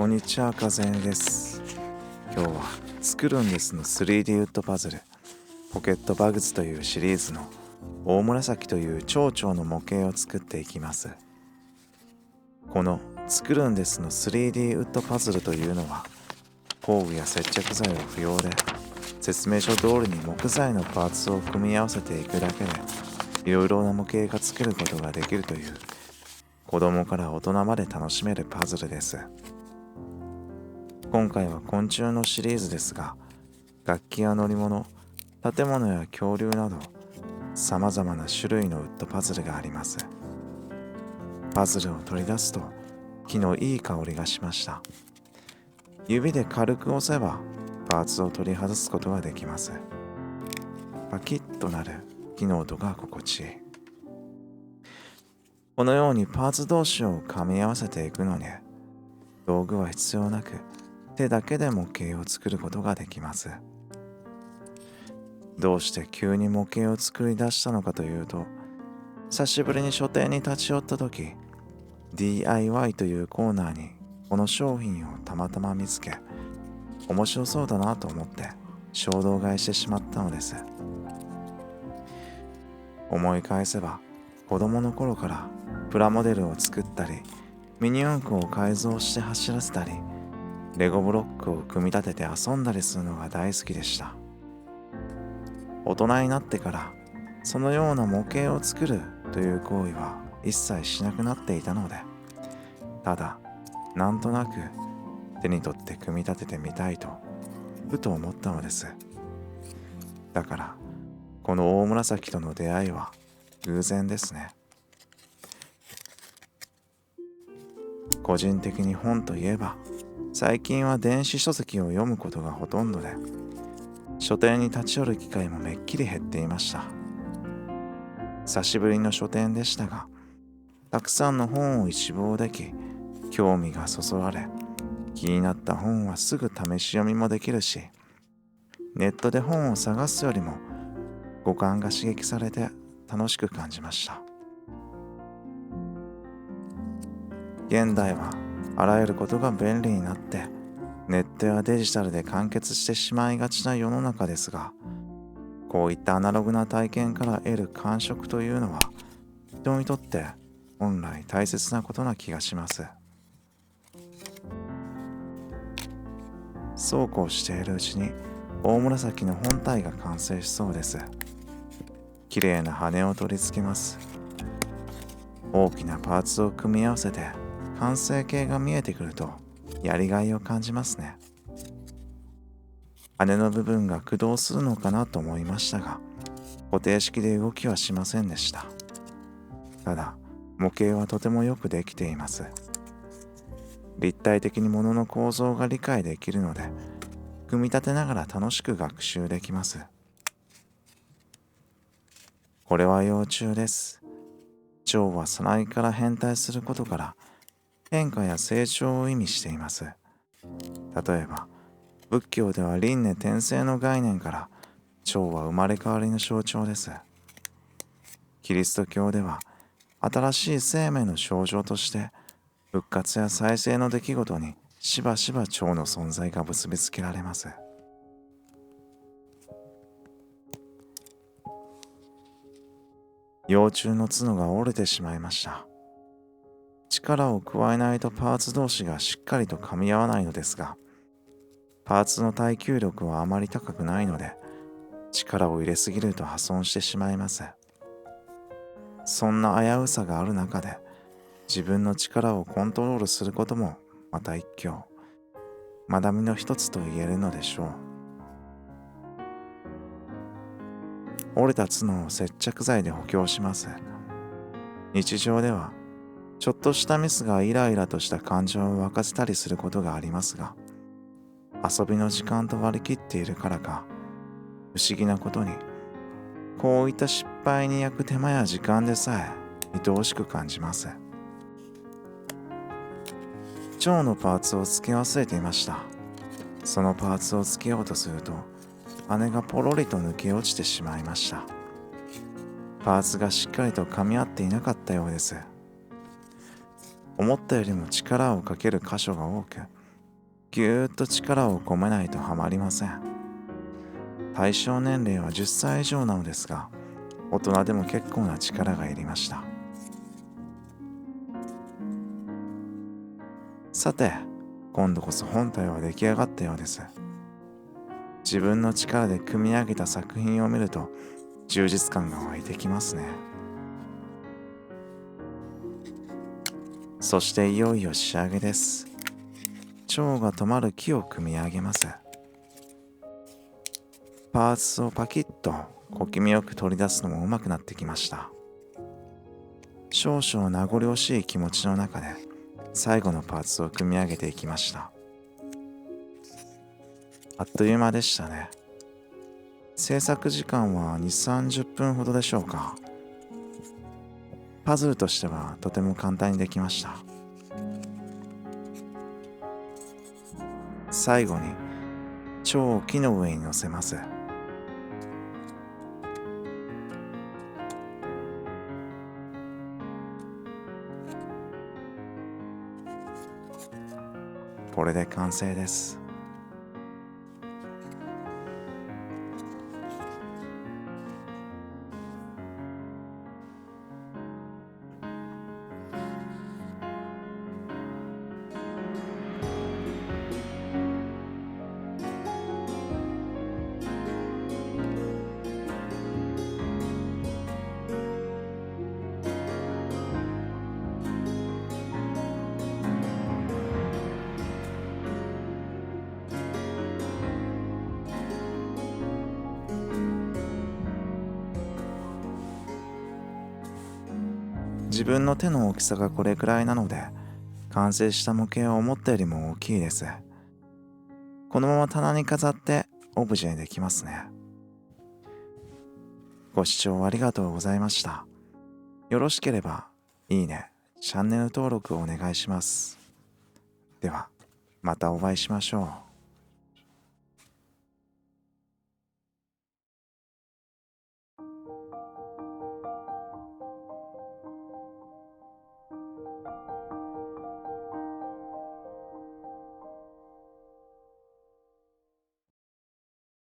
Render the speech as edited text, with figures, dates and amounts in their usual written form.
んにちは、かぜねです。今日は作るんですの 3D ウッドパズルポケットバグズというシリーズの大紫という蝶々の模型を作っていきます。この作るんですの 3D ウッドパズルというのは工具や接着剤は不要で、説明書通りに木材のパーツを組み合わせていくだけでいろいろな模型が作ることができるという、子供から大人まで楽しめるパズルです。今回は昆虫のシリーズですが、楽器や乗り物、建物や恐竜などさまざまな種類のウッドパズルがあります。パズルを取り出すと木のいい香りがしました。指で軽く押せばパーツを取り外すことができます。パキッとなる木の音が心地いい。このようにパーツ同士を噛み合わせていくのに、道具は必要なく手だけで模型を作ることができます。どうして急に模型を作り出したのかというと、久しぶりに書店に立ち寄った時、 DIY というコーナーにこの商品をたまたま見つけ、面白そうだなと思って衝動買いしてしまったのです。思い返せば、子供の頃からプラモデルを作ったり、ミニ四駆を改造して走らせたり、レゴブロックを組み立てて遊んだりするのが大好きでした。大人になってからそのような模型を作るという行為は一切しなくなっていたので、ただなんとなく手に取って組み立ててみたいとふと思ったのです。だからこの大紫との出会いは偶然ですね。個人的に本といえば、最近は電子書籍を読むことがほとんどで、書店に立ち寄る機会もめっきり減っていました。久しぶりの書店でしたが、たくさんの本を一望でき、興味がそそられ、気になった本はすぐ試し読みもできるし、ネットで本を探すよりも五感が刺激されて楽しく感じました。現代はあらゆることが便利になって、ネットやデジタルで完結してしまいがちな世の中ですが、こういったアナログな体験から得る感触というのは、人にとって本来大切なことな気がします。そうこうしているうちに大紫の本体が完成しそうです。綺麗な羽を取り付けます。大きなパーツを組み合わせて完成形が見えてくるとやりがいを感じますね。羽の部分が駆動するのかなと思いましたが、固定式で動きはしませんでした。ただ模型はとてもよくできています。立体的に物の構造が理解できるので、組み立てながら楽しく学習できます。これは幼虫です。蝶はさなぎから変態することから変化や成長を意味しています。例えば仏教では輪廻転生の概念から蝶は生まれ変わりの象徴です。キリスト教では新しい生命の象徴として復活や再生の出来事にしばしば蝶の存在が結びつけられます。幼虫の角が折れてしまいました。力を加えないとパーツ同士がしっかりと噛み合わないのですが、パーツの耐久力はあまり高くないので、力を入れすぎると破損してしまいます。そんな危うさがある中で、自分の力をコントロールすることもまた一興、学びの一つと言えるのでしょう。折れた角を接着剤で補強します。日常ではちょっとしたミスがイライラとした感情を沸かせたりすることがありますが、遊びの時間と割り切っているからか、不思議なことにこういった失敗に焼く手間や時間でさえ愛おしく感じます。蝶のパーツを付け忘れていました。そのパーツを付けようとすると、羽がポロリと抜け落ちてしまいました。パーツがしっかりと噛み合っていなかったようです。思ったよりも力をかける箇所が多く、ぎゅーっと力を込めないとはまりません。対象年齢は10歳以上なのですが、大人でも結構な力がいりました。さて、今度こそ本体は出来上がったようです。自分の力で組み上げた作品を見ると充実感が湧いてきますね。そしていよいよ仕上げです。蝶が止まる木を組み上げます。パーツをパキッと小気味よく取り出すのもうまくなってきました。少々名残惜しい気持ちの中で最後のパーツを組み上げていきました。あっという間でしたね。制作時間は2、30分ほどでしょうか。パズルとしてはとても簡単にできました。最後に蝶を木の上に乗せます。これで完成です。自分の手の大きさがこれくらいなので、完成した模型は思ったよりも大きいです。このまま棚に飾ってオブジェにできますね。ご視聴ありがとうございました。よろしければいいね、チャンネル登録をお願いします。ではまたお会いしましょう。